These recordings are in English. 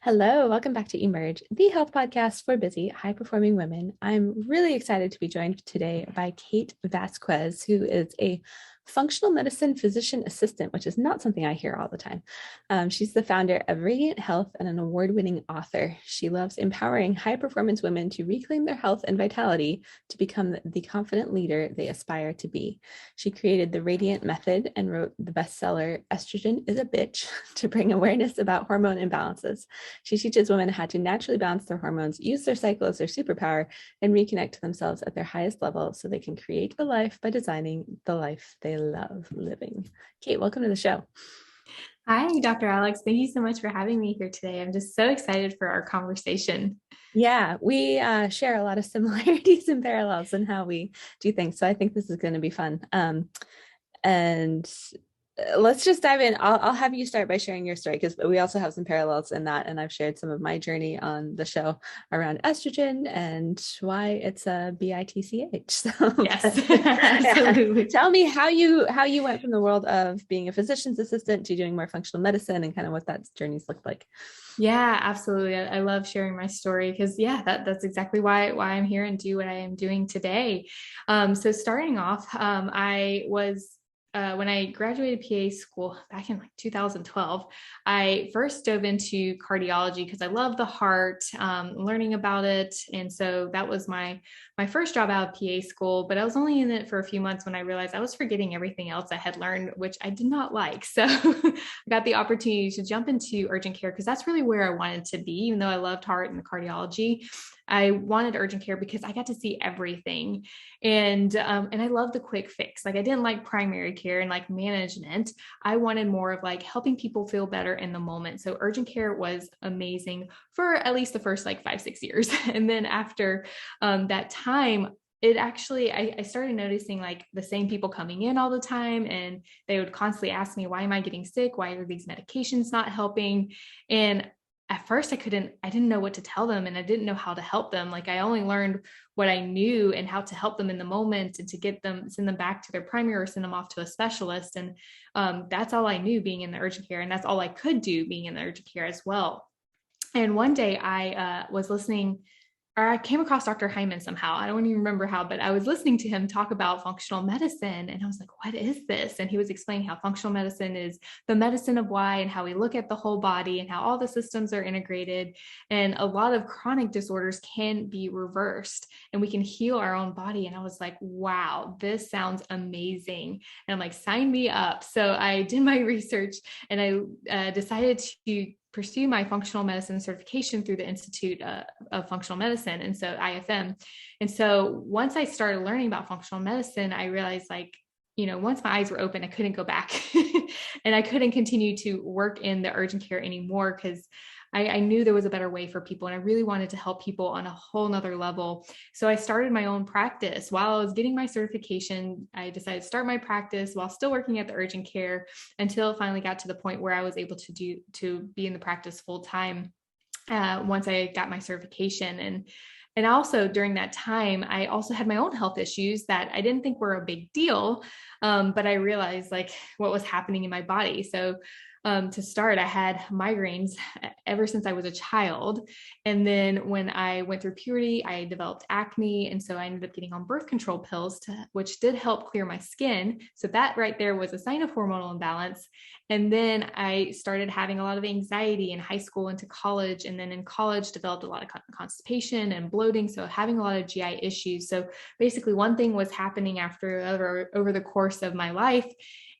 Hello, welcome back to Emerge, the health podcast for busy, high performing women. I'm really excited to be joined today by Kate Vazquez, who is a functional medicine physician assistant, which is not something I hear all the time. She's the founder of Radiant Health and an award winning author. She loves empowering high performance women to reclaim their health and vitality to become the confident leader they aspire to be. She created the Radiant Method and wrote the bestseller, Estrogen is a Bitch, to bring awareness about hormone imbalances. She teaches women how to naturally balance their hormones, use their cycle as their superpower, and reconnect to themselves at their highest level so they can create a life by designing the life they love living. Kate, welcome to the show. Hi, Dr. Alex. Thank you so much for having me here today. I'm just so excited for our conversation. Yeah, we share a lot of similarities and parallels in how we do things. So I think this is going to be fun. And let's just dive in. I'll have you start by sharing your story because we also have some parallels in that. And I've shared some of my journey on the show around estrogen and why it's a BITCH. So Yes, absolutely. tell me how you went from the world of being a physician's assistant to doing more functional medicine and kind of what that journey's looked like. Yeah, absolutely. I love sharing my story because that's exactly why I'm here and do what I am doing today. So starting off, I was when I graduated PA school back in like 2012, I first dove into cardiology because I love the heart, learning about it, and so that was my first job out of PA school. But I was only in it for a few months when I realized I was forgetting everything else I had learned, which I did not like. So I got the opportunity to jump into urgent care because that's really where I wanted to be, even though I loved heart and cardiology. I wanted urgent care because I got to see everything, and I love the quick fix. Like I didn't like primary care and like management. I wanted more of like helping people feel better in the moment. So urgent care was amazing for at least the first like 5-6 years, and then after that time, it actually I started noticing like the same people coming in all the time, and they would constantly ask me, why am I getting sick, why are these medications not helping? And at first I didn't know what to tell them, and I didn't know how to help them. Like I only learned what I knew and how to help them in the moment and to send them back to their primary or send them off to a specialist. And that's all I knew being in the urgent care, and that's all I could do being in the urgent care as well. And one day I was listening, or I came across Dr. Hyman somehow. I don't even remember how, but I was listening to him talk about functional medicine. And I was like, what is this? And he was explaining how functional medicine is the medicine of why, and how we look at the whole body and how all the systems are integrated. And a lot of chronic disorders can be reversed and we can heal our own body. And I was like, wow, this sounds amazing. And I'm like, sign me up. So I did my research, and I decided to pursue my functional medicine certification through the Institute of Functional Medicine, and so IFM. And so once I started learning about functional medicine, I realized like, once my eyes were open, I couldn't go back and I couldn't continue to work in the urgent care anymore because I knew there was a better way for people, and I really wanted to help people on a whole nother level. So I started my own practice. While I was getting my certification, I decided to start my practice while still working at the urgent care until it finally got to the point where I was able to be in the practice full time once I got my certification. And also during that time, I also had my own health issues that I didn't think were a big deal, but I realized like what was happening in my body. So to start, I had migraines ever since I was a child. And then when I went through puberty, I developed acne. And so I ended up getting on birth control pills, which did help clear my skin. So that right there was a sign of hormonal imbalance. And then I started having a lot of anxiety in high school into college. And then in college, developed a lot of constipation and bloating. So having a lot of GI issues. So basically, one thing was happening after over the course of my life.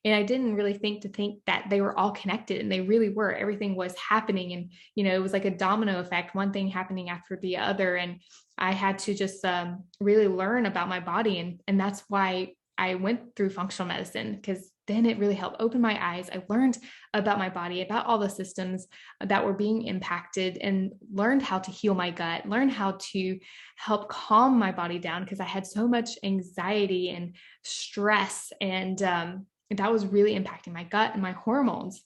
And I didn't really think that they were all connected, and they really were. Everything was happening, and it was like a domino effect, one thing happening after the other. And I had to just really learn about my body, and that's why I went through functional medicine, because then it really helped open my eyes. I learned about my body, about all the systems that were being impacted, and learned how to heal my gut, learned how to help calm my body down because I had so much anxiety and stress, and that was really impacting my gut and my hormones.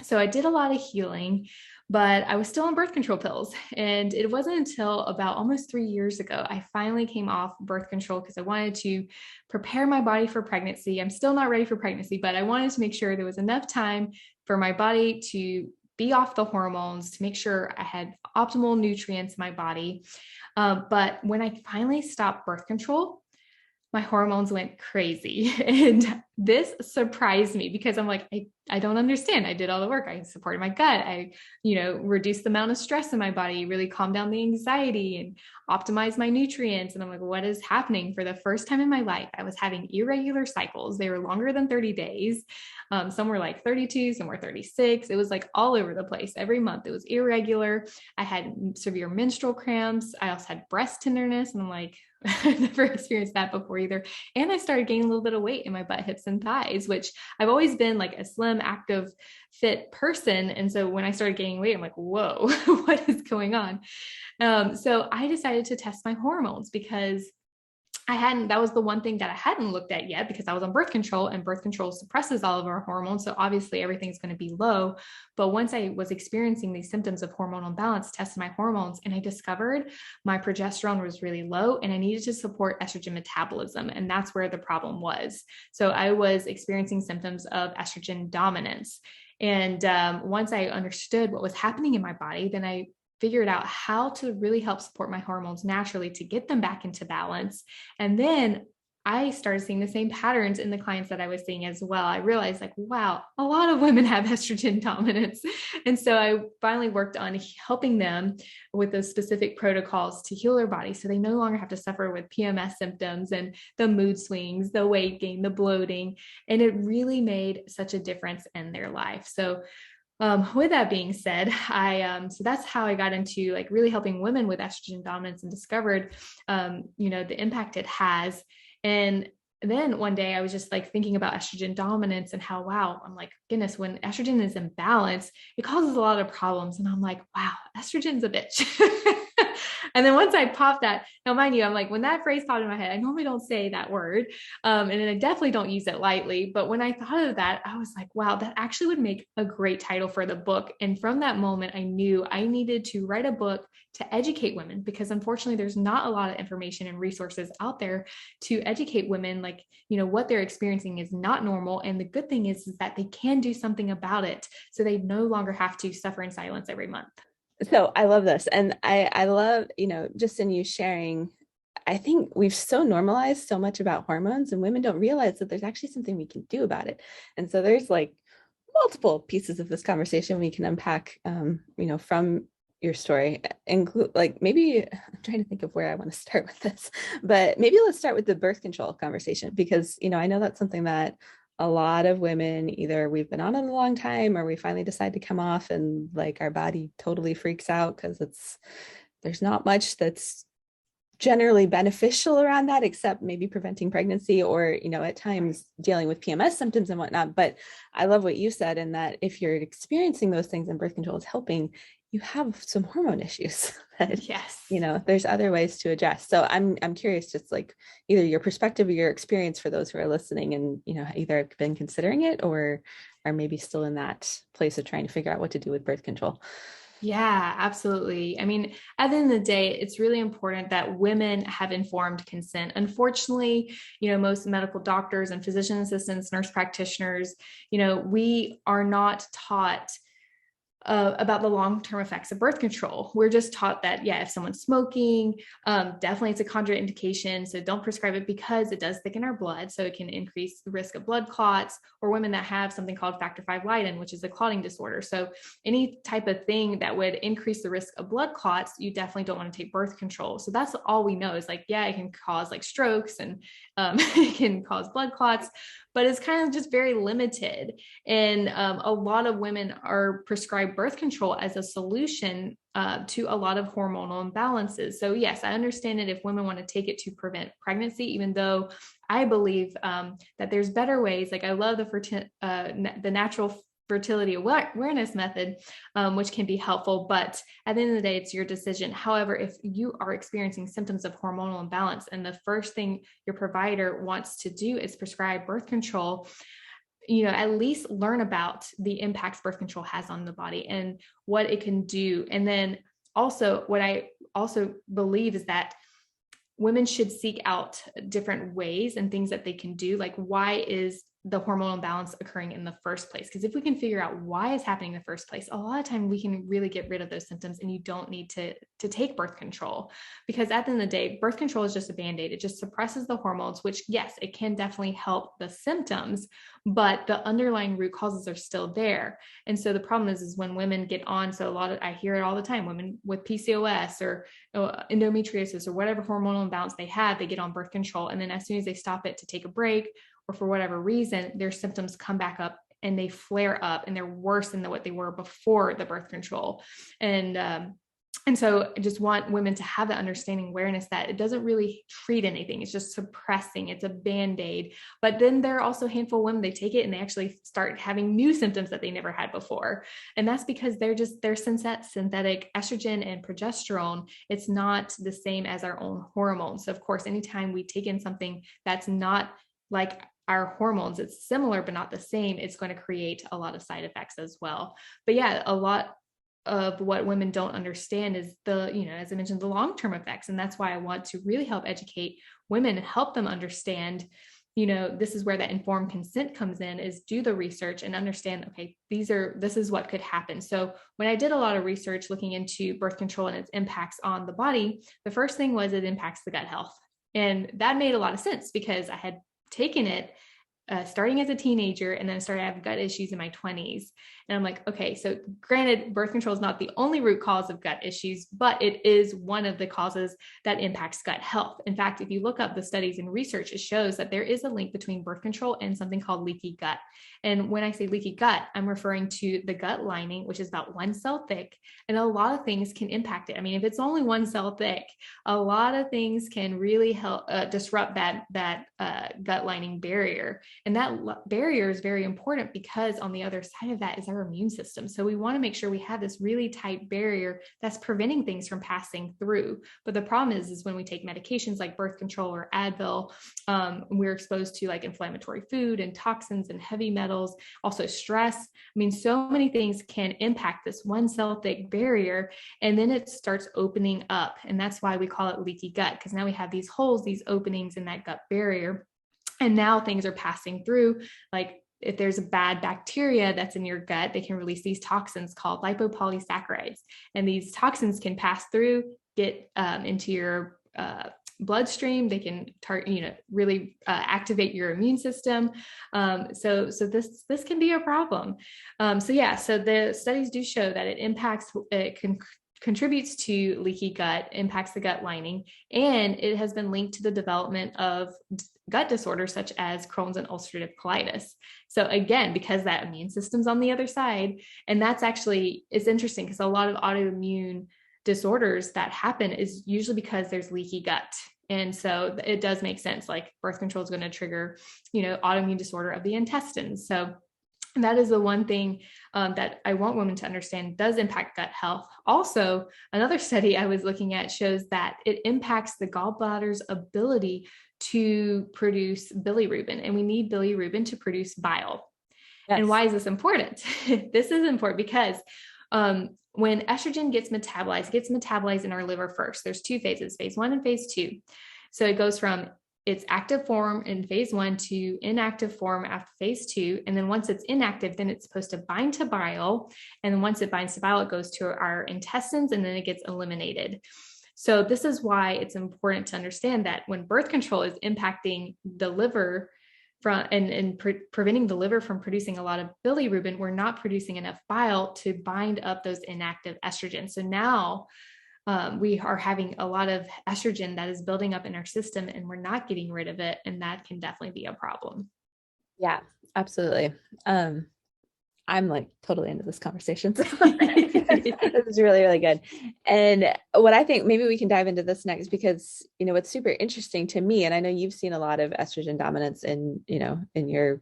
So I did a lot of healing, but I was still on birth control pills. And it wasn't until about almost 3 years ago, I finally came off birth control because I wanted to prepare my body for pregnancy. I'm still not ready for pregnancy, but I wanted to make sure there was enough time for my body to be off the hormones to make sure I had optimal nutrients in my body. But when I finally stopped birth control, my hormones went crazy. And this surprised me because I'm like, I don't understand. I did all the work. I supported my gut. I, reduced the amount of stress in my body, really calmed down the anxiety and optimized my nutrients. And I'm like, what is happening? For the first time in my life, I was having irregular cycles. They were longer than 30 days. Some were like 32, some were 36. It was like all over the place. Every month it was irregular. I had severe menstrual cramps. I also had breast tenderness. And I'm like, I've never experienced that before either. And I started gaining a little bit of weight in my butt, hips, and thighs, which I've always been like a slim, active, fit person. And so when I started gaining weight, I'm like, whoa, what is going on? So I decided to test my hormones because that was the one thing that I hadn't looked at yet because I was on birth control, and birth control suppresses all of our hormones. So obviously everything's going to be low. But once I was experiencing these symptoms of hormonal imbalance, tested my hormones, and I discovered my progesterone was really low and I needed to support estrogen metabolism. And that's where the problem was. So I was experiencing symptoms of estrogen dominance. And once I understood what was happening in my body, then I figured out how to really help support my hormones naturally to get them back into balance. And then I started seeing the same patterns in the clients that I was seeing as well. I realized like, wow, a lot of women have estrogen dominance. And so I finally worked on helping them with those specific protocols to heal their body so they no longer have to suffer with PMS symptoms and the mood swings, the weight gain, the bloating. And it really made such a difference in their life. So with that being said, so that's how I got into like really helping women with estrogen dominance and discovered, the impact it has. And then one day I was just like thinking about estrogen dominance and how, wow, I'm like, goodness, when estrogen is imbalanced, it causes a lot of problems. And I'm like, wow, estrogen's a bitch. And then once I popped that, now mind you, I'm like, when that phrase popped in my head, I normally don't say that word. And I definitely don't use it lightly. But when I thought of that, I was like, wow, that actually would make a great title for the book. And from that moment, I knew I needed to write a book to educate women because unfortunately, there's not a lot of information and resources out there to educate women, like, what they're experiencing is not normal. And the good thing is that they can do something about it. So they no longer have to suffer in silence every month. So I love this. And I love, just in you sharing, I think we've so normalized so much about hormones and women don't realize that there's actually something we can do about it. And so there's like multiple pieces of this conversation we can unpack, from your story, include like maybe I'm trying to think of where I want to start with this, but maybe let's start with the birth control conversation because, I know that's something that a lot of women, either we've been on it a long time or we finally decide to come off and like our body totally freaks out because there's not much that's generally beneficial around that, except maybe preventing pregnancy or, at times dealing with PMS symptoms and whatnot. But I love what you said in that if you're experiencing those things and birth control is helping, you have some hormone issues that, Yes. there's other ways to address. So I'm curious, just like either your perspective or your experience for those who are listening and, either have been considering it or are maybe still in that place of trying to figure out what to do with birth control. Yeah, absolutely. I mean, at the end of the day, it's really important that women have informed consent. Unfortunately, most medical doctors and physician assistants, nurse practitioners, we are not taught about the long-term effects of birth control. We're just taught that, yeah, if someone's smoking, definitely it's a contraindication. So don't prescribe it because it does thicken our blood. So it can increase the risk of blood clots, or women that have something called factor V Leiden, which is a clotting disorder. So any type of thing that would increase the risk of blood clots, you definitely don't want to take birth control. So that's all we know is like, yeah, it can cause like strokes and it can cause blood clots, but it's kind of just very limited. And a lot of women are prescribed birth control as a solution to a lot of hormonal imbalances. So yes, I understand it if women want to take it to prevent pregnancy, even though I believe that there's better ways. Like I love the natural fertility awareness method, which can be helpful, but at the end of the day, it's your decision. However, if you are experiencing symptoms of hormonal imbalance and the first thing your provider wants to do is prescribe birth control, at least learn about the impacts birth control has on the body and what it can do. And then also what I also believe is that women should seek out different ways and things that they can do. Like, why is the hormonal imbalance occurring in the first place. Because if we can figure out why it's happening in the first place, a lot of time we can really get rid of those symptoms, and you don't need to take birth control, because at the end of the day, birth control is just a band-aid. It just suppresses the hormones, which yes, it can definitely help the symptoms, but the underlying root causes are still there. And so the problem is when women get on, so I hear it all the time, women with PCOS or endometriosis or whatever hormonal imbalance they have, they get on birth control. And then as soon as they stop it to take a break, or for whatever reason, their symptoms come back up and they flare up and they're worse than what they were before the birth control. And so I just want women to have that understanding, awareness that it doesn't really treat anything. It's just suppressing. It's a band-aid. But then there are also a handful of women, they take it and they actually start having new symptoms that they never had before. And that's because they're synthetic estrogen and progesterone. It's not the same as our own hormones. So of course, anytime we take in something that's not like our hormones, it's similar but not the same, it's going to create a lot of side effects as well. But yeah, a lot of what women don't understand is as I mentioned, the long-term effects. And that's why I want to really help educate women and help them understand, this is where that informed consent comes in, is do the research and understand, okay, this is what could happen. So when I did a lot of research looking into birth control and its impacts on the body, the first thing was it impacts the gut health. And that made a lot of sense because I had taken it starting as a teenager, and then I started having gut issues in my 20s. And I'm like, okay, so granted, birth control is not the only root cause of gut issues, but it is one of the causes that impacts gut health. In fact, if you look up the studies and research, it shows that there is a link between birth control and something called leaky gut. And when I say leaky gut, I'm referring to the gut lining, which is about 1 cell thick. And a lot of things can impact it. I mean, if it's only 1 cell thick, a lot of things can really help disrupt that gut lining barrier. And that barrier is very important because on the other side of that is our immune system. So we want to make sure we have this really tight barrier that's preventing things from passing through. But the problem is when we take medications like birth control or Advil, we're exposed to like inflammatory food and toxins and heavy metals, also stress. I mean, so many things can impact this 1 cell thick barrier, and then it starts opening up. And that's why we call it leaky gut, because now we have these holes, these openings in that gut barrier. And now things are passing through. Like if there's a bad bacteria that's in your gut, they can release these toxins called lipopolysaccharides. And these toxins can pass through, get into your bloodstream. They can really activate your immune system. So this can be a problem. So the studies do show that it contributes to leaky gut, impacts the gut lining, and it has been linked to the development of gut disorders such as Crohn's and ulcerative colitis. So again, because that immune system's on the other side, and it's interesting because a lot of autoimmune disorders that happen is usually because there's leaky gut. And so it does make sense, like birth control is going to trigger, autoimmune disorder of the intestines. So that is the one thing that I want women to understand does impact gut health. Also, another study I was looking at shows that it impacts the gallbladder's ability to produce bilirubin, and we need bilirubin to produce bile. Yes. And why is this important? This is important because when estrogen gets metabolized in our liver first. There's 2 phases, phase 1 and phase 2. So it goes from its active form in phase 1 to inactive form after phase 2. And then once it's inactive, then it's supposed to bind to bile. And then once it binds to bile, it goes to our intestines and then it gets eliminated. So this is why it's important to understand that when birth control is impacting the liver preventing the liver from producing a lot of bilirubin, we're not producing enough bile to bind up those inactive estrogens. So now we are having a lot of estrogen that is building up in our system and we're not getting rid of it. And that can definitely be a problem. Yeah, absolutely. I'm like totally into this conversation. So this is really, really good. And what I think maybe we can dive into this next, because, what's super interesting to me, and I know you've seen a lot of estrogen dominance in your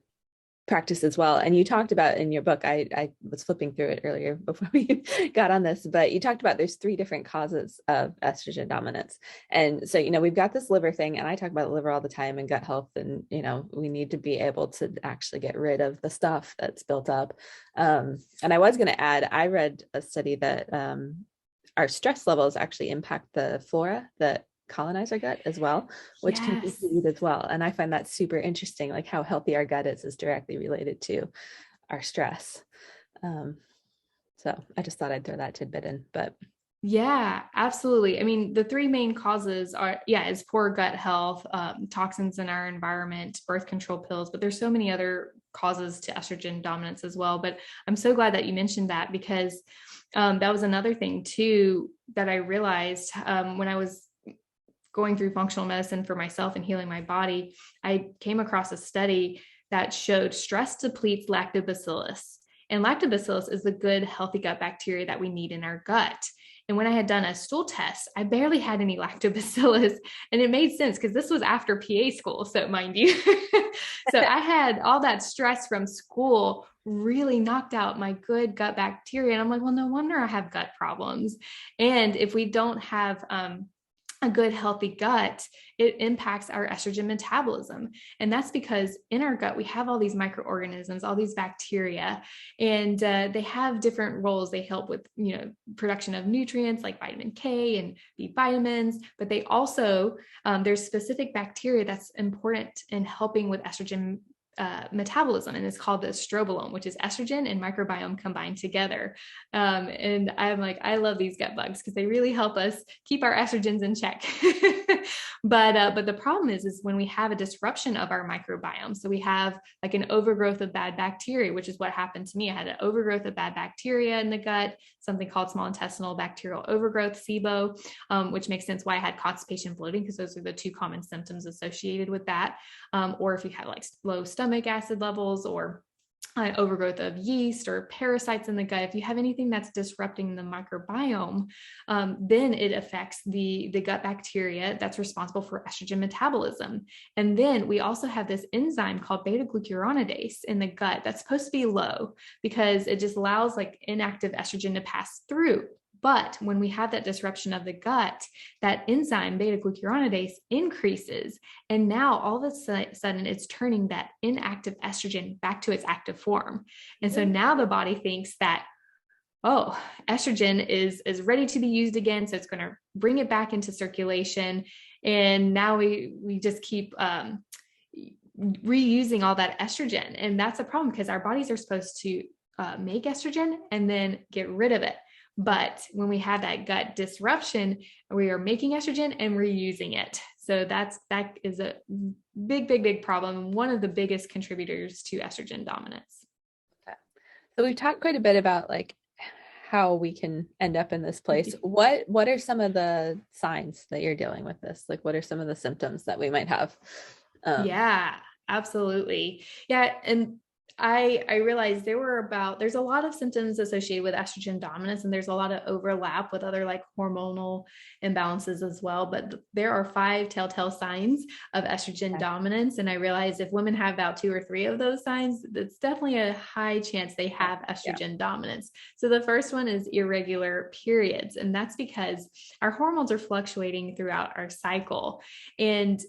practice as well. And you talked about in your book, I was flipping through it earlier before we got on this, but you talked about there's 3 different causes of estrogen dominance. And so, we've got this liver thing, and I talk about the liver all the time and gut health. And, we need to be able to actually get rid of the stuff that's built up. And I was going to add, I read a study that our stress levels actually impact the flora that colonize our gut as well, which can Yes. contribute as well. And I find that super interesting, like how healthy our gut is directly related to our stress. So I just thought I'd throw that tidbit in, but Yeah, absolutely. I mean, the three main causes are, is poor gut health, toxins in our environment, birth control pills, but there's so many other causes to estrogen dominance as well. But I'm so glad that you mentioned that, because that was another thing too that I realized when I was going through functional medicine for myself and healing my body. I came across a study that showed stress depletes lactobacillus. And lactobacillus is the good, healthy gut bacteria that we need in our gut. And when I had done a stool test, I barely had any lactobacillus. And it made sense because this was after PA school. So, mind you, so I had all that stress from school really knocked out my good gut bacteria. And I'm like, well, no wonder I have gut problems. And if we don't have, a good healthy gut, it impacts our estrogen metabolism. And that's because in our gut, we have all these microorganisms, all these bacteria, and they have different roles. They help with, production of nutrients like vitamin K and B vitamins, but they also, there's specific bacteria that's important in helping with estrogen metabolism, and it's called the estrobolome, which is estrogen and microbiome combined together. And I'm like, I love these gut bugs because they really help us keep our estrogens in check. But the problem is when we have a disruption of our microbiome. So we have like an overgrowth of bad bacteria, which is what happened to me. I had an overgrowth of bad bacteria in the gut, something called small intestinal bacterial overgrowth, SIBO, which makes sense why I had constipation, bloating, because those are the two common symptoms associated with that. Or if you have like low stomach acid levels, or overgrowth of yeast or parasites in the gut, if you have anything that's disrupting the microbiome, then it affects the gut bacteria that's responsible for estrogen metabolism. And then we also have this enzyme called beta-glucuronidase in the gut that's supposed to be low because it just allows like inactive estrogen to pass through. But when we have that disruption of the gut, that enzyme beta-glucuronidase increases. And now all of a sudden it's turning that inactive estrogen back to its active form. And so now the body thinks that, oh, estrogen is ready to be used again. So it's going to bring it back into circulation. And now we just keep reusing all that estrogen. And that's a problem because our bodies are supposed to make estrogen and then get rid of it. But when we have that gut disruption, we are making estrogen and reusing it. So that is a big problem. One of the biggest contributors to estrogen dominance. Okay. So we've talked quite a bit about like how we can end up in this place. What are some of the signs that you're dealing with this? Like, what are some of the symptoms that we might have? Yeah, absolutely. Yeah. And I realized there's a lot of symptoms associated with estrogen dominance, and there's a lot of overlap with other like hormonal imbalances as well. But there are 5 telltale signs of estrogen dominance. And I realized if women have about 2 or 3 of those signs, it's definitely a high chance they have estrogen dominance. So the first one is irregular periods. And that's because our hormones are fluctuating throughout our cycle. And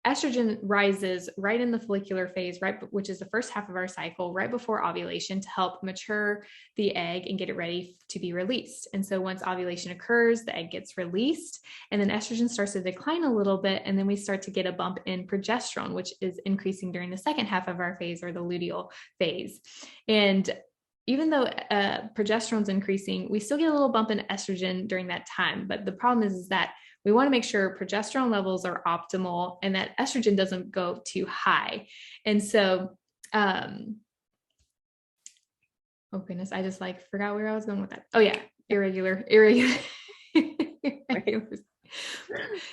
estrogen rises right in the follicular phase, which is the first half of our cycle, right before ovulation, to help mature the egg and get it ready to be released. And so once ovulation occurs, the egg gets released, and then estrogen starts to decline a little bit. And then we start to get a bump in progesterone, which is increasing during the second half of our phase, or the luteal phase. And even though progesterone's increasing, we still get a little bump in estrogen during that time. But the problem is that we want to make sure progesterone levels are optimal and that estrogen doesn't go too high. And so, oh goodness, I just like forgot where I was going with that. Oh yeah, irregular.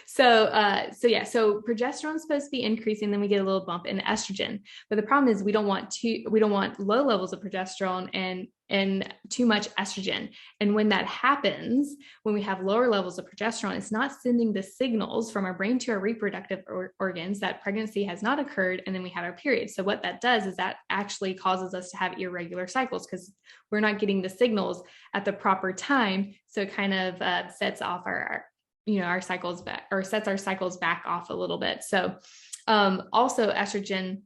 So progesterone is supposed to be increasing, then we get a little bump in estrogen. But the problem is we don't want low levels of progesterone and too much estrogen. And when that happens, when we have lower levels of progesterone, it's not sending the signals from our brain to our reproductive organs that pregnancy has not occurred, and then we have our period. So what that does is that actually causes us to have irregular cycles because we're not getting the signals at the proper time. So it kind of sets off our cycles back, or sets our cycles back off a little bit. So also estrogen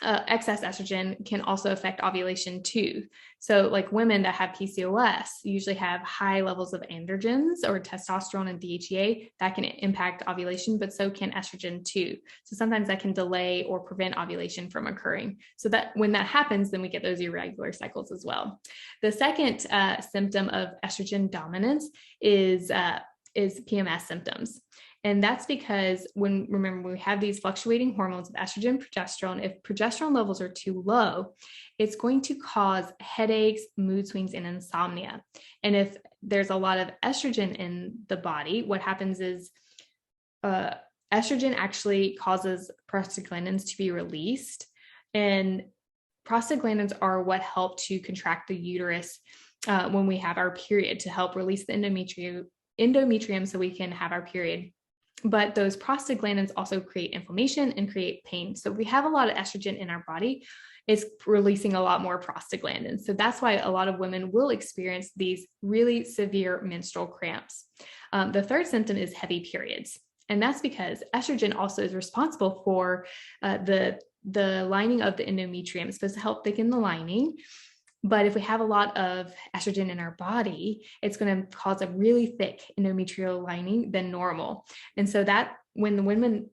excess estrogen can also affect ovulation too. So like women that have PCOS usually have high levels of androgens or testosterone and DHEA that can impact ovulation, but so can estrogen too. So sometimes that can delay or prevent ovulation from occurring. So that when that happens, then we get those irregular cycles as well. The second symptom of estrogen dominance is PMS symptoms. And that's because remember, we have these fluctuating hormones of estrogen, progesterone. If progesterone levels are too low, it's going to cause headaches, mood swings, and insomnia. And if there's a lot of estrogen in the body, what happens is estrogen actually causes prostaglandins to be released. And prostaglandins are what help to contract the uterus when we have our period, to help release the endometrium so we can have our period. But those prostaglandins also create inflammation and create pain. So if we have a lot of estrogen in our body, it's releasing a lot more prostaglandins. So that's why a lot of women will experience these really severe menstrual cramps. The third symptom is heavy periods. And that's because estrogen also is responsible for the lining of the endometrium. It's supposed to help thicken the lining. But if we have a lot of estrogen in our body, it's going to cause a really thick endometrial lining than normal. And so that when the women,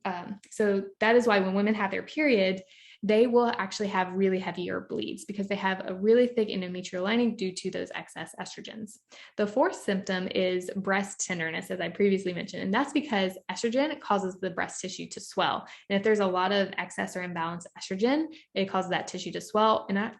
so that is why when women have their period, they will actually have really heavier bleeds because they have a really thick endometrial lining due to those excess estrogens. The fourth symptom is breast tenderness, as I previously mentioned, and that's because estrogen causes the breast tissue to swell. And if there's a lot of excess or imbalanced estrogen, it causes that tissue to swell, and that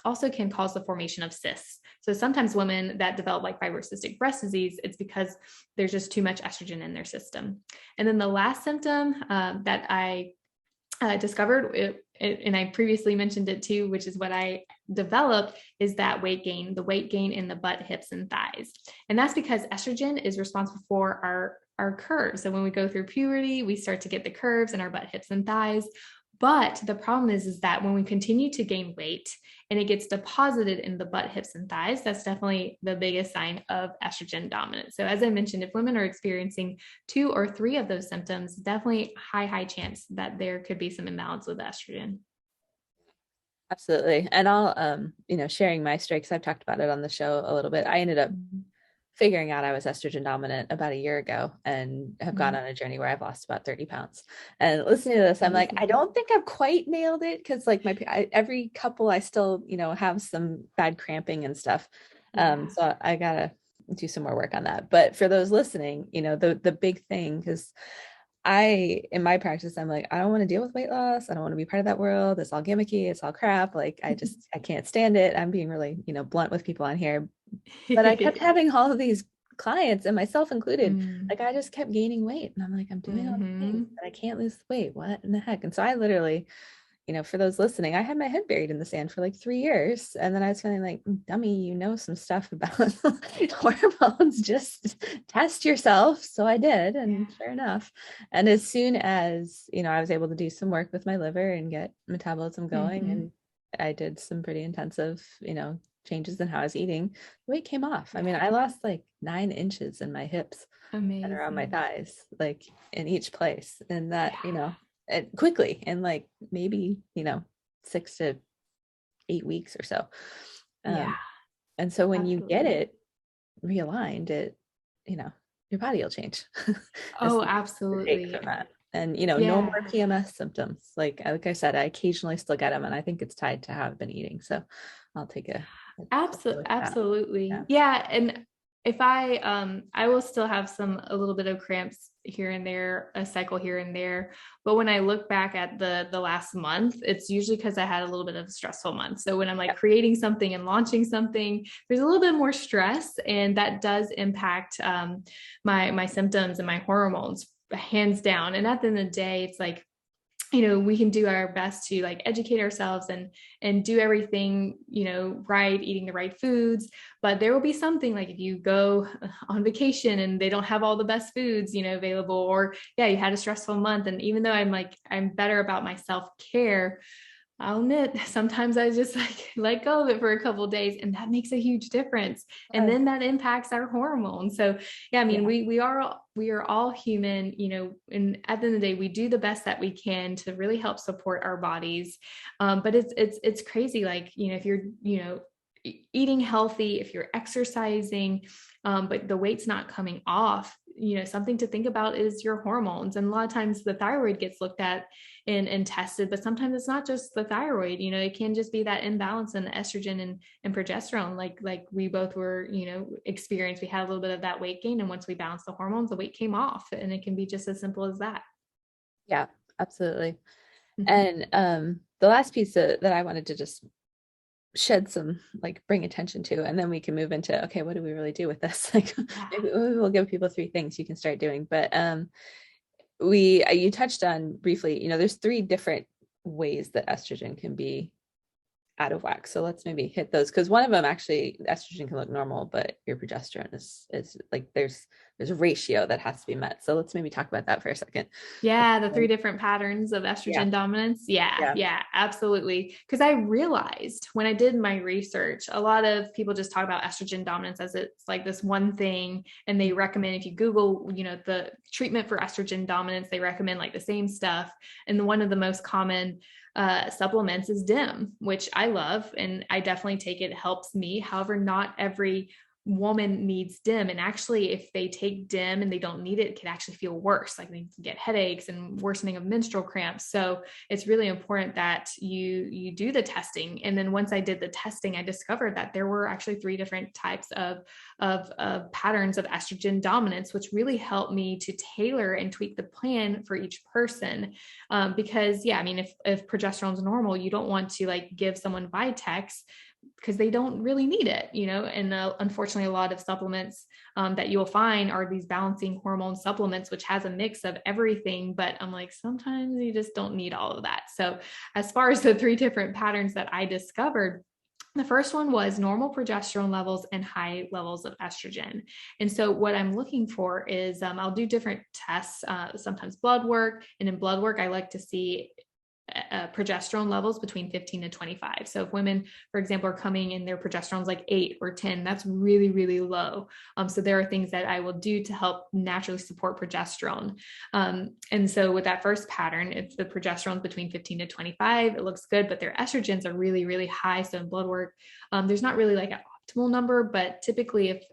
also can cause the formation of cysts. So sometimes women that develop like fibrocystic breast disease, it's because there's just too much estrogen in their system. And then the last symptom that I discovered, and I previously mentioned it too, which is what I developed, is that weight gain, the weight gain in the butt, hips, and thighs. And that's because estrogen is responsible for our curves. So when we go through puberty, we start to get the curves in our butt, hips, and thighs. But the problem is that when we continue to gain weight and it gets deposited in the butt, hips, and thighs, that's definitely the biggest sign of estrogen dominance. So as I mentioned, if women are experiencing 2 or 3 of those symptoms, definitely high chance that there could be some imbalance with estrogen. Absolutely. And I'll, sharing my story, because I've talked about it on the show a little bit. I ended up figuring out I was estrogen dominant about a year ago and have gone on a journey where I've lost about 30 pounds. And listening to this, I'm like, I don't think I've quite nailed it, because like every couple I still, have some bad cramping and stuff. So I gotta do some more work on that. But for those listening, the big thing, because in my practice, I'm like, I don't want to deal with weight loss. I don't want to be part of that world. It's all gimmicky. It's all crap. Like, I can't stand it. I'm being really, blunt with people on here. But I kept having all of these clients, and myself included, like I just kept gaining weight, and I'm like, I'm doing all the things, but I can't lose weight. What in the heck? And so I literally, for those listening, I had my head buried in the sand for like 3 years. And then I was feeling like, dummy, some stuff about hormones, just test yourself. So I did. And sure enough. And as soon as, I was able to do some work with my liver and get metabolism going, and I did some pretty intensive, changes in how I was eating, the weight came off. I mean, I lost like 9 inches in my hips and around my thighs, like in each place. And that, quickly, in like maybe 6 to 8 weeks or so. And so when you get it realigned, your body will change. Absolutely. From that. And no more PMS symptoms. Like I said, I occasionally still get them, and I think it's tied to how I've been eating. So I'll take absolutely. Yeah. And if I will still have a little bit of cramps here and there, a cycle here and there. But when I look back at the last month, it's usually because I had a little bit of a stressful month. So when I'm like creating something and launching something, there's a little bit more stress, and that does impact my symptoms and my hormones, hands down. And at the end of the day, it's like, we can do our best to like educate ourselves and do everything, right, eating the right foods. But there will be something like if you go on vacation and they don't have all the best foods, available, or you had a stressful month. And even though I'm better about my self-care, I'll admit, sometimes I just like let go of it for a couple of days, and that makes a huge difference. And then that impacts our hormones. So yeah, I mean, Yeah. we are all human, and at the end of the day, we do the best that we can to really help support our bodies. But it's crazy, like, if you're, eating healthy, if you're exercising, but the weight's not coming off, something to think about is your hormones. And a lot of times the thyroid gets looked at and tested, but sometimes it's not just the thyroid. It can just be that imbalance in the estrogen and progesterone, like we both were, experienced. We had a little bit of that weight gain, and once we balanced the hormones, the weight came off, and it can be just as simple as that. Yeah, absolutely. Mhm. And the last piece that I wanted to just shed some, like, bring attention to, and then we can move into, okay, what do we really do with this? Like, Yeah. maybe we'll give people 3 things you can start doing. But you touched on briefly, there's 3 different ways that estrogen can be out of whack. So let's maybe hit those, because one of them, actually, estrogen can look normal, but your progesterone is like, there's a ratio that has to be met. So let's maybe talk about that for a second. Yeah, the 3 different patterns of Yeah. estrogen dominance. Yeah, Yeah. yeah, absolutely. Because I realized when I did my research, a lot of people just talk about estrogen dominance as it's like this one thing. And they recommend, if you Google, the treatment for estrogen dominance, they recommend like the same stuff. And one of the most common supplements is DIM, which I love. And I definitely take it. It helps me. However, not every woman needs DIM. And actually, if they take DIM and they don't need it, it can actually feel worse. Like they can get headaches and worsening of menstrual cramps. So it's really important that you do the testing. And then once I did the testing, I discovered that there were actually 3 different types of patterns of estrogen dominance, which really helped me to tailor and tweak the plan for each person. Because yeah, I mean, if progesterone is normal, you don't want to like give someone Vitex because they don't really need it, and unfortunately, a lot of supplements that you'll find are these balancing hormone supplements, which has a mix of everything. But I'm like, sometimes you just don't need all of that. So as far as the 3 different patterns that I discovered, the first one was normal progesterone levels and high levels of estrogen. And so, what I'm looking for is I'll do different tests, sometimes blood work. And in blood work, I like to see progesterone levels between 15 to 25. So if women, for example, are coming in their progesterone's like 8 or 10, that's really, really low. So there are things that I will do to help naturally support progesterone. And so with that first pattern, if the progesterone's between 15 to 25, it looks good, but their estrogens are really, really high. So in blood work, there's not really like an optimal number, but typically if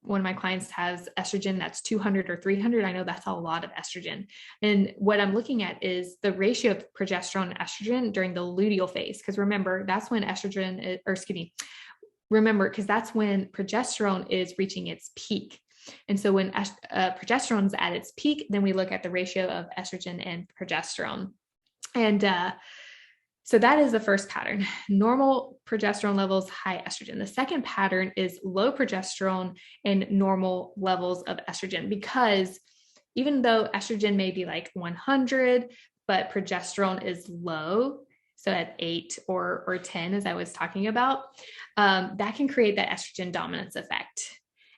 one of my clients has estrogen that's 200 or 300, I know that's a lot of estrogen. And what I'm looking at is the ratio of progesterone and estrogen during the luteal phase. Because remember, that's when remember, because that's when progesterone is reaching its peak. And so when progesterone is at its peak, then we look at the ratio of estrogen and progesterone. And so that is the first pattern: normal progesterone levels, high estrogen. The second pattern is low progesterone and normal levels of estrogen, because even though estrogen may be like 100, but progesterone is low, so at 8 or 10, as I was talking about, that can create that estrogen dominance effect.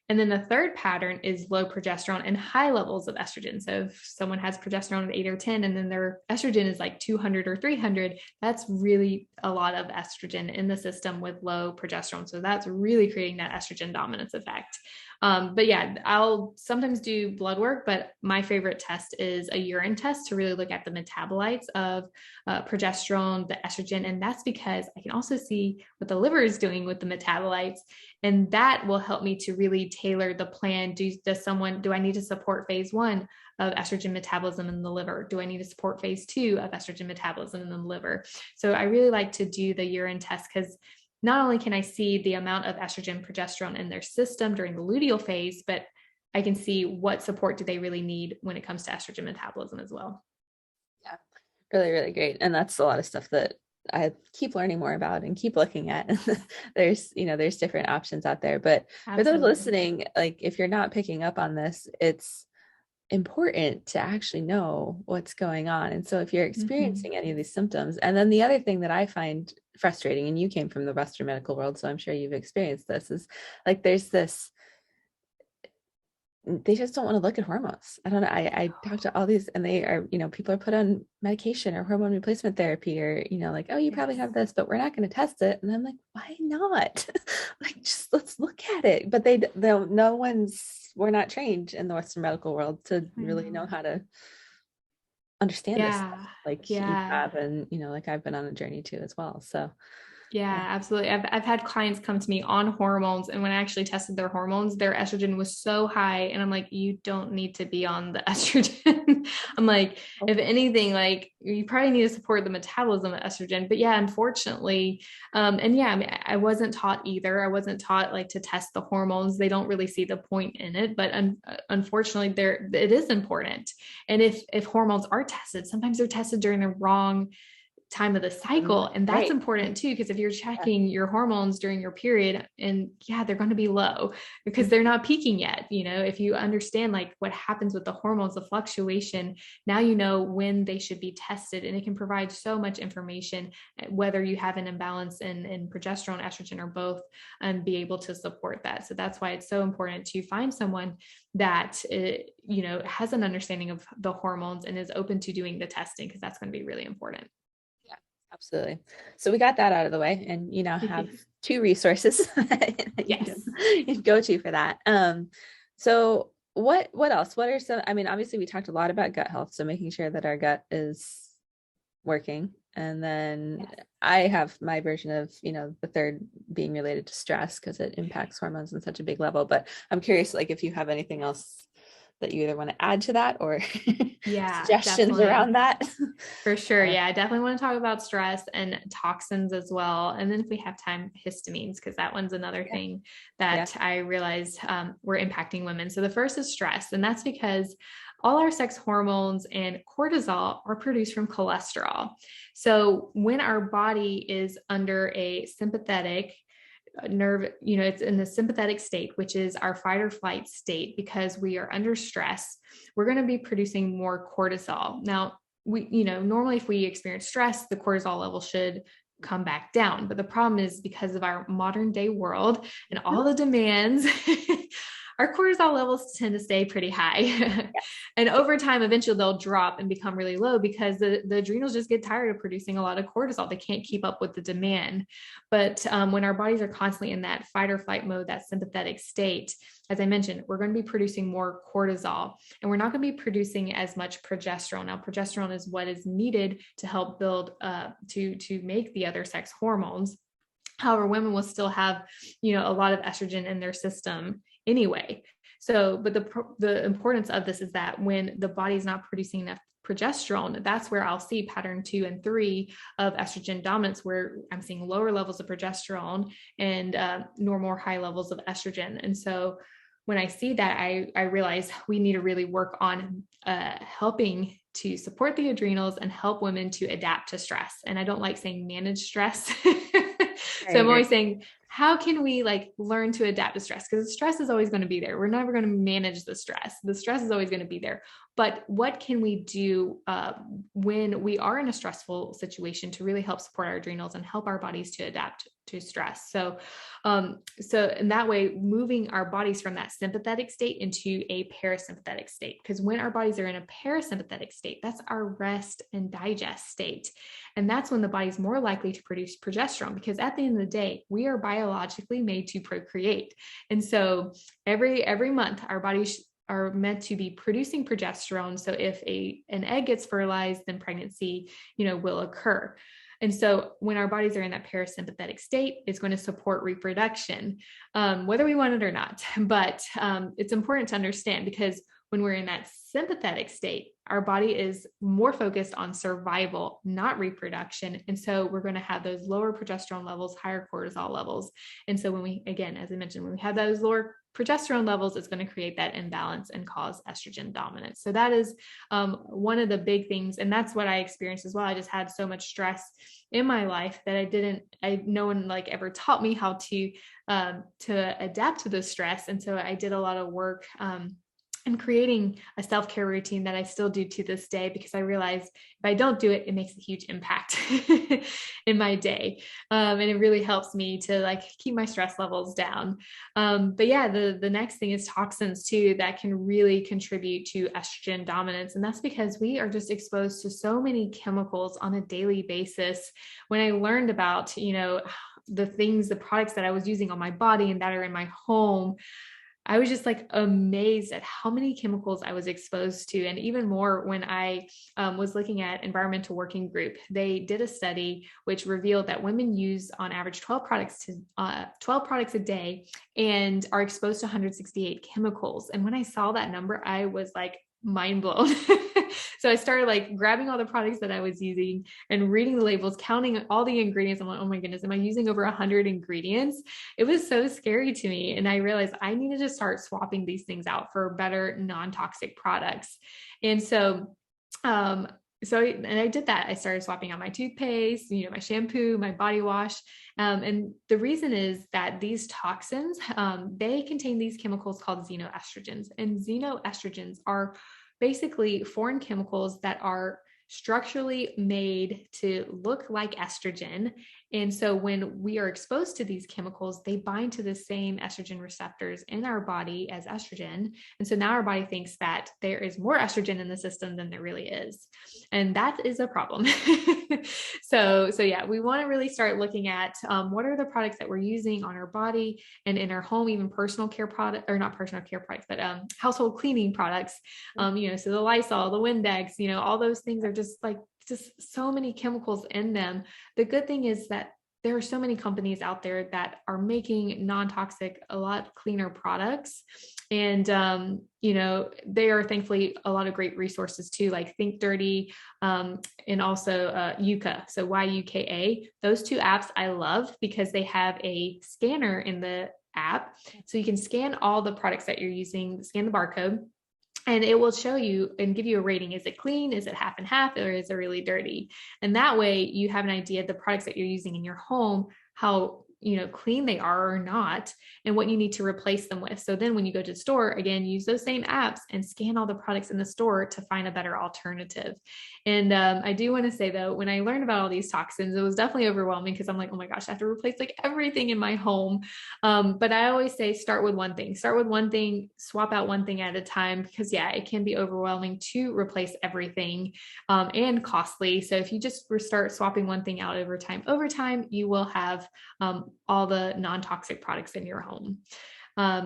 And then the third pattern is low progesterone and high levels of estrogen. So if someone has progesterone at 8 or 10 and then their estrogen is like 200 or 300, that's really a lot of estrogen in the system with low progesterone. So that's really creating that estrogen dominance effect. But yeah, I'll sometimes do blood work, but my favorite test is a urine test to really look at the metabolites of progesterone, the estrogen. And that's because I can also see what the liver is doing with the metabolites. And that will help me to really tailor the plan. Do I need to support phase 1 of estrogen metabolism in the liver? Do I need to support phase 2 of estrogen metabolism in the liver? So I really like to do the urine test, because not only can I see the amount of estrogen, progesterone in their system during the luteal phase, but I can see what support do they really need when it comes to estrogen metabolism as well. Yeah, really, really great. And that's a lot of stuff that I keep learning more about and keep looking at. There's different options out there. But for those Absolutely. listening, like, if you're not picking up on this, it's important to actually know what's going on. And so if you're Mm-hmm. experiencing any of these symptoms, and then the other thing that I find frustrating, and you came from the Western medical world, so I'm sure you've experienced this, is like, there's this they just don't want to look at hormones. I don't know. I talk to all these and they are, people are put on medication or hormone replacement therapy or, like, oh, you probably Yes. have this, but we're not going to test it. And I'm like, why not? Like, just let's look at it. But we're not trained in the Western medical world to I really know know. how to understand this stuff Yeah. like you Yeah. have. And, like I've been on a journey too as well. So Yeah, yeah. absolutely. I've had clients come to me on hormones, and when I actually tested their hormones, their estrogen was so high. And I'm like, you don't need to be on the estrogen. I'm like, if anything, like you probably need to support the metabolism of estrogen. But yeah, unfortunately, and yeah, I mean, I wasn't taught either. I wasn't taught like to test the hormones. They don't really see the point in it. But unfortunately, it is important. And if hormones are tested, sometimes they're tested during the wrong time of the cycle. And that's Right. important too, because if you're Yeah. checking your hormones during your period, and yeah, they're going to be low because they're not peaking yet. If you understand like what happens with the hormones, the fluctuation, now you know when they should be tested. And it can provide so much information, whether you have an imbalance in progesterone, estrogen, or both, and be able to support that. So that's why it's so important to find someone that has an understanding of the hormones and is open to doing the testing, because that's going to be really important. Yeah, absolutely. So we got that out of the way, and you now have two resources that Yes. you can go to for that. So what else? What are some? I mean, obviously we talked a lot about gut health, so making sure that our gut is working, and then Yes. I have my version of the third being related to stress because it impacts hormones on such a big level. But I'm curious, like, if you have anything else that you either want to add to that or Yeah, suggestions definitely. around that. For sure. Yeah, I definitely want to talk about stress and toxins as well. And then if we have time, histamines, because that one's another Yeah. thing Yeah. that I realized we're impacting women. So the first is stress, and that's because all our sex hormones and cortisol are produced from cholesterol. So when our body is under a sympathetic nerve, it's in the sympathetic state, which is our fight or flight state, because we are under stress, we're going to be producing more cortisol. Now, normally if we experience stress, the cortisol level should come back down. But the problem is, because of our modern day world and all the demands, our cortisol levels tend to stay pretty high. And over time, eventually they'll drop and become really low because the adrenals just get tired of producing a lot of cortisol. They can't keep up with the demand. But when our bodies are constantly in that fight or flight mode, that sympathetic state, as I mentioned, we're going to be producing more cortisol, and we're not going to be producing as much progesterone. Now, progesterone is what is needed to help build to make the other sex hormones. However, women will still have, a lot of estrogen in their system anyway. So, but the importance of this is that when the body is not producing enough progesterone, that's where I'll see pattern 2 and 3 of estrogen dominance, where I'm seeing lower levels of progesterone and normal high levels of estrogen. And so when I see that, I realize we need to really work on helping to support the adrenals and help women to adapt to stress. And I don't like saying manage stress. So I'm always saying, how can we like learn to adapt to stress? Because the stress is always going to be there. We're never going to manage the stress. The stress is always going to be there. But what can we do when we are in a stressful situation to really help support our adrenals and help our bodies to adapt to stress? So in that way, moving our bodies from that sympathetic state into a parasympathetic state. Because when our bodies are in a parasympathetic state, that's our rest and digest state. And that's when the body's more likely to produce progesterone, because at the end of the day, we are biologically made to procreate. And so every month, our bodies are meant to be producing progesterone. So if an egg gets fertilized, then pregnancy, will occur. And so when our bodies are in that parasympathetic state, it's going to support reproduction, whether we want it or not. But it's important to understand, because when we're in that sympathetic state, our body is more focused on survival, not reproduction. And so we're going to have those lower progesterone levels, higher cortisol levels. And so when we, again, as I mentioned, when we have those lower progesterone levels, it's going to create that imbalance and cause estrogen dominance. So that is one of the big things. And that's what I experienced as well. I just had so much stress in my life that no one like ever taught me how to adapt to the stress. And so I did a lot of work and creating a self-care routine that I still do to this day, because I realize if I don't do it, it makes a huge impact in my day. And it really helps me to like keep my stress levels down. But yeah, the next thing is toxins too, that can really contribute to estrogen dominance. And that's because we are just exposed to so many chemicals on a daily basis. When I learned about, the products that I was using on my body and that are in my home, I was just like amazed at how many chemicals I was exposed to. And even more when I was looking at Environmental Working Group, they did a study which revealed that women use on average 12 products a day and are exposed to 168 chemicals. And when I saw that number, I was like mind blown. So I started like grabbing all the products that I was using and reading the labels, counting all the ingredients. I'm like, oh my goodness, am I using over 100 ingredients? It was so scary to me. And I realized I needed to start swapping these things out for better non-toxic products. And and I did that. I started swapping out my toothpaste, my shampoo, my body wash. And the reason is that these toxins, they contain these chemicals called xenoestrogens. And xenoestrogens are basically foreign chemicals that are structurally made to look like estrogen. And so when we are exposed to these chemicals, they bind to the same estrogen receptors in our body as estrogen. And so now our body thinks that there is more estrogen in the system than there really is. And that is a problem. So yeah, we want to really start looking at what are the products that we're using on our body and in our home, even personal care product, or not personal care products, but household cleaning products. So the Lysol, the Windex, all those things are just so many chemicals in them. The good thing is that there are so many companies out there that are making non-toxic, a lot cleaner products. And, they are thankfully a lot of great resources too, like Think Dirty, and also Yuka. So YUKA, those two apps I love because they have a scanner in the app. So you can scan all the products that you're using, scan the barcode, and it will show you and give you a rating. Is it clean? Is it half and half? Or is it really dirty? And that way you have an idea of the products that you're using in your home, how clean they are or not, and what you need to replace them with. So then when you go to the store, again, use those same apps and scan all the products in the store to find a better alternative. And I do want to say though, when I learned about all these toxins, it was definitely overwhelming because I'm like, oh my gosh, I have to replace like everything in my home. But I always say, start with one thing, swap out one thing at a time, because yeah, it can be overwhelming to replace everything, and costly. So if you just start swapping one thing out over time, you will have all the non-toxic products in your home.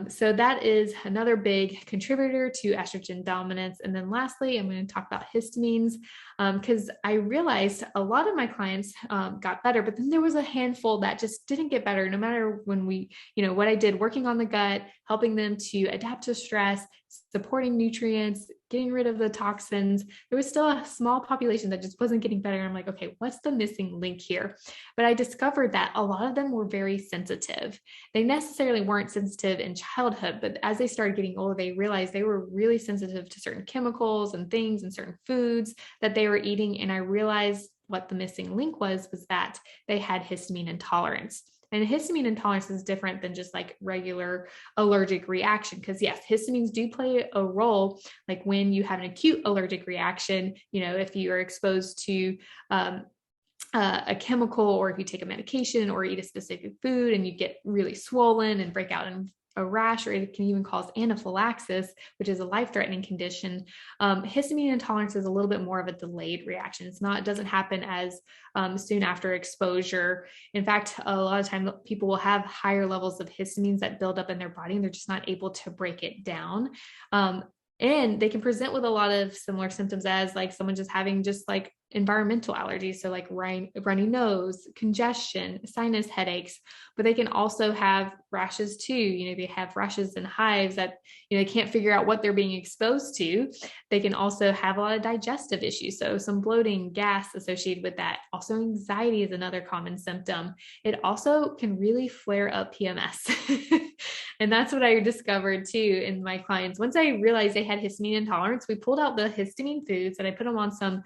So that is another big contributor to estrogen dominance. And then lastly, I'm going to talk about histamines, because I realized a lot of my clients got better, but then there was a handful that just didn't get better, no matter what I did, working on the gut, helping them to adapt to stress, supporting nutrients, getting rid of the toxins. There was still a small population that just wasn't getting better. I'm like, okay, what's the missing link here? But I discovered that a lot of them were very sensitive. They necessarily weren't sensitive in childhood, but as they started getting older, they realized they were really sensitive to certain chemicals and things and certain foods that they were eating. And I realized what the missing link was that they had histamine intolerance. And histamine intolerance is different than just like regular allergic reaction. Because yes, histamines do play a role, like when you have an acute allergic reaction, if you are exposed to a chemical, or if you take a medication or eat a specific food and you get really swollen and break out in a rash, or it can even cause anaphylaxis, which is a life-threatening condition. Histamine intolerance is a little bit more of a delayed reaction. It doesn't happen as soon after exposure. In fact, a lot of time people will have higher levels of histamines that build up in their body, and they're just not able to break it down. And they can present with a lot of similar symptoms as like someone just having just like environmental allergies. So like runny nose, congestion, sinus headaches, but they can also have rashes too. They have rashes and hives that, they can't figure out what they're being exposed to. They can also have a lot of digestive issues. So some bloating, gas associated with that. Also anxiety is another common symptom. It also can really flare up PMS. And that's what I discovered too in my clients. Once I realized they had histamine intolerance, we pulled out the histamine foods and I put them on some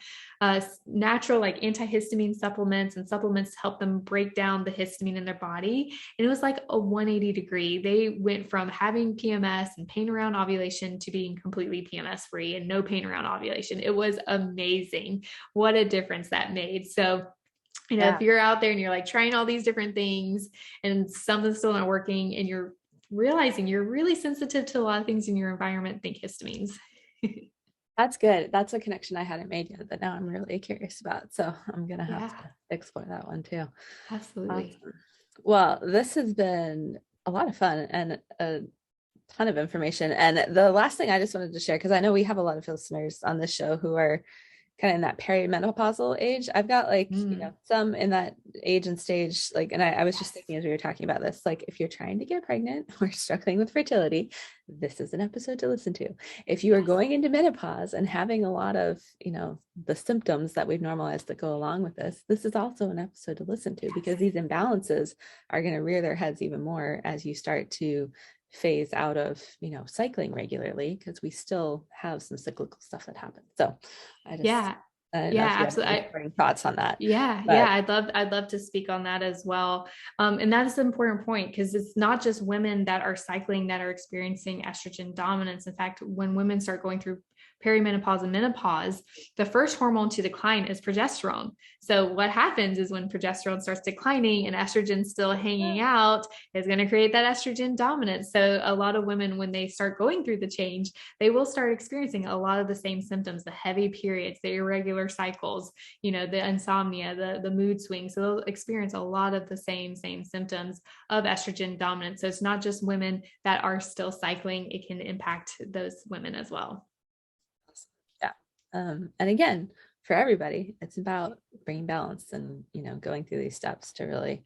natural like antihistamine supplements and supplements to help them break down the histamine in their body. And it was like a 180 degree. They went from having PMS and pain around ovulation to being completely PMS free and no pain around ovulation. It was amazing. What a difference that made. So if you're out there and you're like trying all these different things and something's still not working and you're realizing you're really sensitive to a lot of things in your environment, think histamines. That's good. That's a connection I hadn't made yet that now I'm really curious about. So I'm going to have to explore that one too. Absolutely. Awesome. Well, this has been a lot of fun and a ton of information. And the last thing I just wanted to share, because I know we have a lot of listeners on this show who are kind of in that perimenopausal age. I've got like, some in that age and stage, like, and I was just thinking as we were talking about this, like if you're trying to get pregnant or struggling with fertility, this is an episode to listen to. If you are going into menopause and having a lot of, the symptoms that we've normalized that go along with this is also an episode to listen to, because these imbalances are going to rear their heads even more as you start to phase out of cycling regularly, because we still have some cyclical stuff that happens. So I just absolutely thoughts on that. I'd love to speak on that as well. And that is an important point, because it's not just women that are cycling that are experiencing estrogen dominance. In fact, when women start going through perimenopause and menopause, the first hormone to decline is progesterone. So what happens is when progesterone starts declining and estrogen still hanging out, is going to create that estrogen dominance. So a lot of women, when they start going through the change, they will start experiencing a lot of the same symptoms: the heavy periods, the irregular cycles, the insomnia, the mood swings. So they'll experience a lot of the same symptoms of estrogen dominance. So it's not just women that are still cycling, it can impact those women as well. And again, for everybody, it's about bringing balance and, going through these steps to really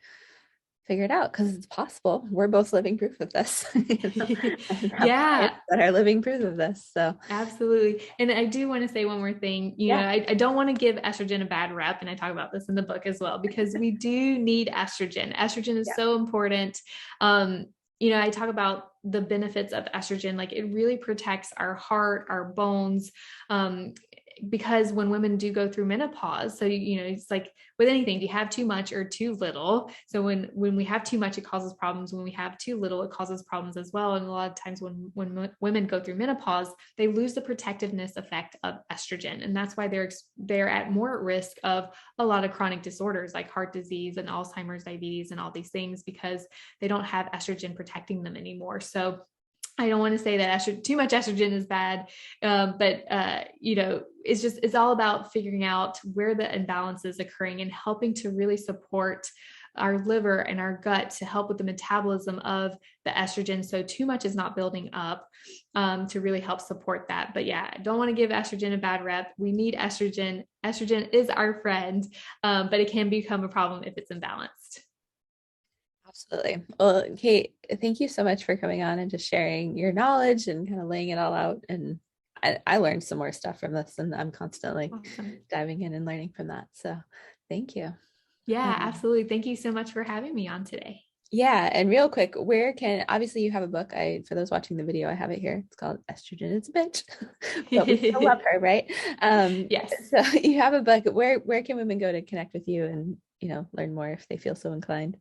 figure it out, because it's possible. We're both living proof of this. That are living proof of this. So absolutely. And I do want to say one more thing. I don't want to give estrogen a bad rep, and I talk about this in the book as well, because we do need estrogen. Estrogen is so important. I talk about the benefits of estrogen. Like, it really protects our heart, our bones, because when women do go through menopause, so, it's like with anything, do you have too much or too little? So when we have too much, it causes problems. When we have too little, it causes problems as well. And a lot of times when women go through menopause, they lose the protectiveness effect of estrogen. And that's why they're at more at risk of a lot of chronic disorders like heart disease and Alzheimer's, diabetes, and all these things, because they don't have estrogen protecting them anymore. So I don't want to say that too much estrogen is bad, but it's all about figuring out where the imbalance is occurring and helping to really support our liver and our gut to help with the metabolism of the estrogen, so too much is not building up, to really help support that. But I don't want to give estrogen a bad rep. We need estrogen. Estrogen is our friend, but it can become a problem if it's imbalanced. Absolutely. Well, Kate, thank you so much for coming on and just sharing your knowledge and kind of laying it all out. And I learned some more stuff from this, and I'm constantly diving in and learning from that. So thank you. Yeah, absolutely. Thank you so much for having me on today. Yeah. And real quick, obviously you have a book. For those watching the video, I have it here. It's called Estrogen is a Bitch. But we still love her, right? Yes. So you have a book. Where can women go to connect with you and, learn more if they feel so inclined?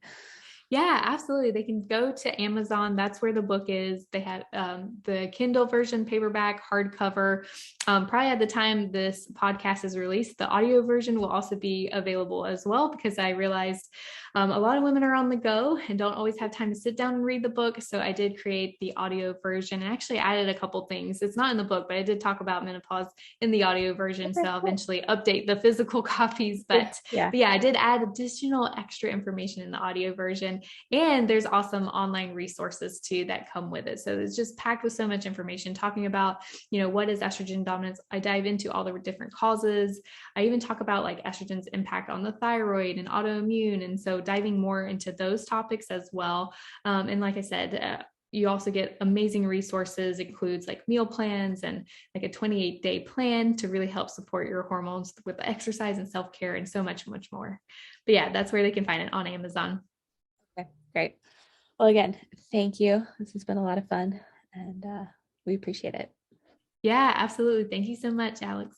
Yeah, absolutely. They can go to Amazon. That's where the book is. They have the Kindle version, paperback, hardcover. Probably at the time this podcast is released, the audio version will also be available as well, because I realized a lot of women are on the go and don't always have time to sit down and read the book. So I did create the audio version and actually added a couple things. It's not in the book, but I did talk about menopause in the audio version. So I'll eventually update the physical copies. But I did add additional extra information in the audio version. And there's awesome online resources too that come with it. So it's just packed with so much information talking about, what is estrogen dominance. I dive into all the different causes. I even talk about like estrogen's impact on the thyroid and autoimmune. And so diving more into those topics as well. And like I said, you also get amazing resources, includes like meal plans and like a 28-day plan to really help support your hormones with exercise and self-care and so much, much more. But that's where they can find it, on Amazon. Okay, great. Well, again, thank you. This has been a lot of fun and we appreciate it. Yeah, absolutely. Thank you so much, Alex.